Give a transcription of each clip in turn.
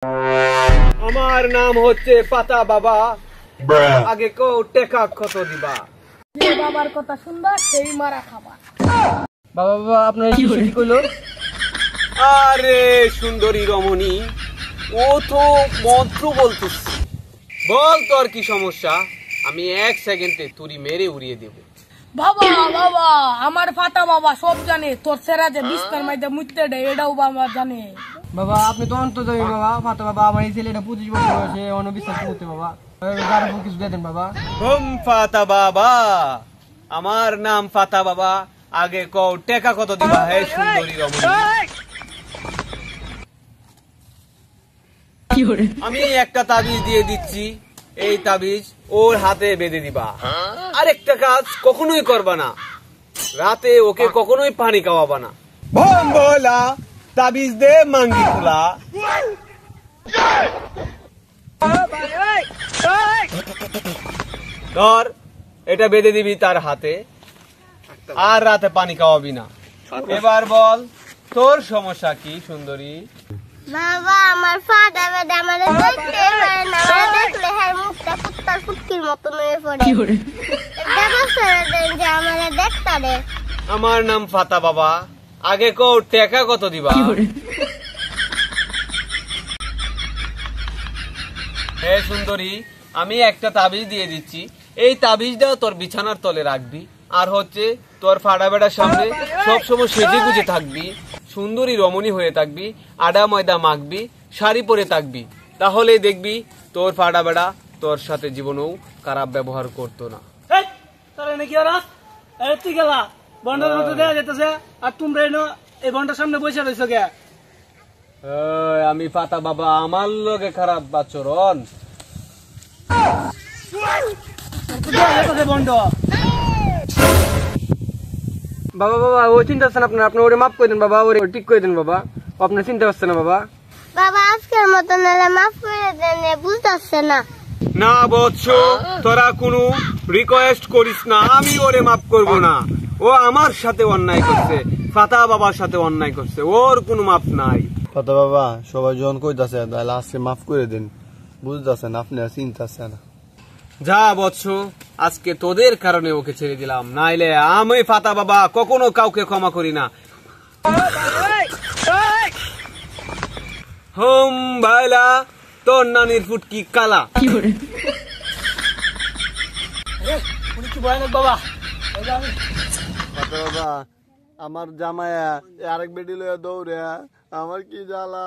আমার নাম হচ্ছে পাতা বাবা, আগে কও টেকা কত দিবা? যে বাবার কথা শুনবা সেই মারা খাবা। বাবা বাবা আপনার কি কইলো? আরে সুন্দরী রমণী, ও তো মন্ত্র বলতেছে। বল তোর কি সমস্যা, আমি 1 সেকেন্ডে তুরি মেরে উড়িয়ে দেব। বাবা বাবা আমার ফাতা বাবা সব জানে, তোর সেরা যে বিস্তার মাইতে মুইতে দেয় এটাও বাবা জানে। বাবা আপনি তো অন্ত যাবেন বাবা, ফাতা বাবা আমার এই ছেলেটা 25 বছর বয়সে অনবিশ্বাস করতে বাবা, কিছু দিয়ে দেন বাবা। হুম ফাতা বাবা, আমার নাম ফাতা বাবা, আগে কও টেকা কত দিবা? হে সুন্দরী রমণী, আমি একটা তাবিজ দিয়ে দিচ্ছি, এই তাবিজ ওর হাতে বেঁধে দিবা। আরেকটা কাজ কখনোই করবা না, রাতে ওকে কখনোই পানি খাওয়াবা না। বম বলা তাবিজ দে মাঙ্গি ফুলা। ধর এটা বেঁধে দিবি তার হাতে, আর রাতে পানি খাওয়াবি না। এবার বল তোর সমস্যা কি সুন্দরী? বাবা আমার ফাটা বেদা আমারে দেখতে পারে না, আমারে দেখলে হ্যাঁ মুখটা কুত্তার ফুটকির মতন হয়ে পড়ে। ব্যবস্থা দেন যে আমারে দেখতারে। আমার নাম ফাতা বাবা, আগে কও টাকা কত দিবা? হে সুন্দরী, আমি একটা তাবিজ দিয়ে দিচ্ছি, এই তাবিজটা তোর বিছানার তলে রাখবি, আর হচ্ছে তোর ফাড়া বেড়ার সামনে সবসময় সেজে গুজে থাকবি, সুন্দরী রমণী হয়ে থাকবি, আডা ময়দা মাখবি, শাড়ি পরে থাকবি, তাহলে দেখবি তোর ফাড়া বেড়া তোর সাথে জীবনেও খারাপ ব্যবহার করতো না। তোরা নাকি ওরা তুই গেলা বন্ডার মতো দেওয়া যেতেছে, আর তোমরা এই বন্ডার সামনে বসে রয়েছো কে? আমি ফাতা বাবা, আমার লগে খারাপ আচরণ। বন্ড বাবা বাবা ও চিন্তা হচ্ছে না আপনার, আপনি ওরে মাফ করে দেন বাবা, ওরে ঠিক করে দেন বাবা, আপনার চিন্তা হচ্ছে না বাবা। বাবা আজকের মতো নালে মাফ করে দেন, বুঝতেছে না। না বৎস, তোরা কোনো রিকোয়েস্ট করিস না, আমি ওরে মাফ করব না। ও আমার সাথে অন্যায় করছে, ফাতা বাবার সাথে অন্যায় করছে, ওর কোনো মাফ নাই। ফাতা বাবা সবাই জন কইতাছে তাহলে আজকে মাফ করে দিন, বুঝতেছেন আপনি আর চিন্তাছে না। যা বৎস, আজকে তোদের কারণে ওকে ছেড়ে দিলাম, নাইলে আমি ফাতা বাবা কখনো কাউকে ক্ষমা করি না। হোম ভাইলা তোর নানির ফুটকি কালা। বাবা ফাতা বাবা আমার জামায়া আরেক বেটি লইয়া দৌড়ে, আমার কি জ্বালা।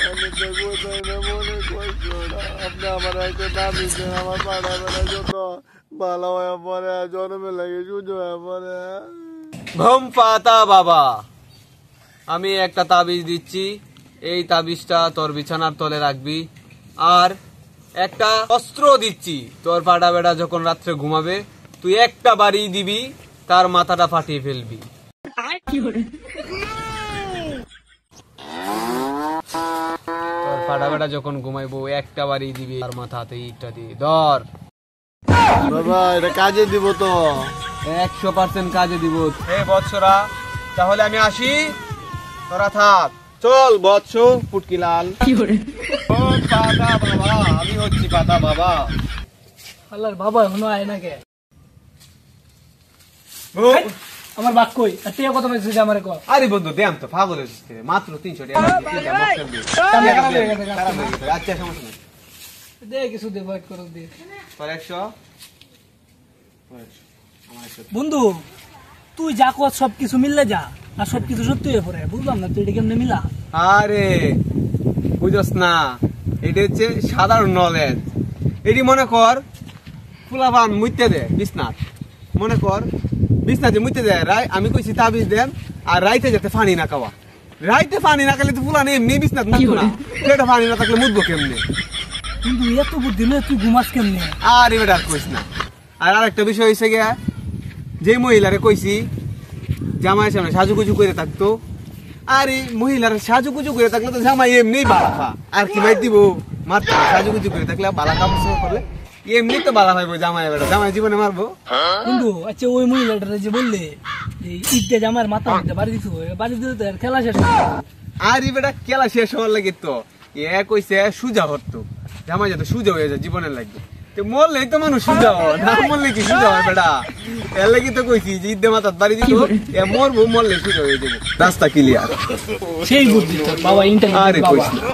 আমি দেখবো তাই না, মনে করছো না আপনি আমার একটা দাবি দেন, আমার পাড়া বেড়া যত ভালো হয়ে পড়ে, জন্মে লাগে সুযোগ হয়ে পড়ে। ঘুম ফাতা বাবা, আমি একটা তাবিজ দিচ্ছি, এই তাবিজটা তোর বিছানার তলে রাখবি, আর একটা অস্ত্র দিচ্ছি, তোর পাড়া বেড়া যখন রাত্রে ঘুমাবে তুই একটা বাড়ি দিবি, তার মাথাটা ফাটিয়ে ফেলবি। তোর পাড়া বেড়া যখন ঘুমাইবো একটা বাড়ি দিবি, তার মাথাতে ইটটা দিয়ে ধর। বাবা এটা কাজে দিব তো? 100% কাজে দিব। হে বৎসরা, তাহলে আমি আসি, তোরা থাক। চল বৎস ফুটকি লাল। পাতা বাবা, আমি হচ্ছি পাতা বাবা। আল্লাহর বাবা এখনো আয় না কে? আমার বাক কই? আর টিয়া কত মেসেজ আমারে কর। আরে বন্ধু দেন তো, পাগল হয়েছিস মাত্র 300 টাকা। আচ্ছা সমস্যা নেই, দে কিছু দে, ওয়েট করো দে। তোর 100 বন্ধু তুই যা কর সবকিছু মিললে যা, আর সবকিছু সত্যি হয়ে পড়ে, বুঝলাম না তুই এটা কেমনে মিলা? আরে বুঝস না, এটা হচ্ছে সাধারণ নলেজ। এটি মনে কর ফুলাবান মুইতে দে বিছনাথ, মনে কর বিছনাথে মুইতে দে, আমি কইছি তাবিজ দেন, আর রাইতে যাতে পানি না খাওয়া। রাইতে পানি না খেলে তো ফুলান এমনি বিছনাথ মুতবো না, পেটে পানি না থাকলে মুতবো কেমনে? কিন্তু এত বুদ্ধি নয়, তুই ঘুমাস কেমনে? আর এবার আর কইস না। আর আরেকটা বিষয় হয়েছে গিয়া, যে মহিলারে কইছি জামাই সামনে সাজুগুজু করে থাকতো, আর এই মহিলারা সাজুগুজু করে থাকলে তো জামাই এমনি বালাখা, আর কি মাই দিব মাত্র সাজুগুজু করে থাকলে বালাখা করলে এমনি তো বালা ভাইবো জামাই, বেটা জামাই জীবনে মারবো। বন্ধু আচ্ছা ওই মহিলাটা যে বললে ইটটা জামার মাথা মধ্যে বাড়ি দিছো, বাড়ি দিতে তো খেলা শেষ, আরে বেটা খেলা শেষ হওয়ার লাগে তো এ কইছে সুজা হতো জামাই যাতে সুজা হয়ে যায় জীবনের লাগবে তো মরলেই তো মানুষ সুজা হয় না মরলে কি সুজা হয় বেটা এর লাগি তো কইছি যে ঈদে মাথার বাড়ি দিত এ মরবো মরলে সুজা হয়ে যাবো রাস্তা ক্লিয়ার সেই বুদ্ধি তোর বাবা আরে ইন্টারনেট কইস বাবা না।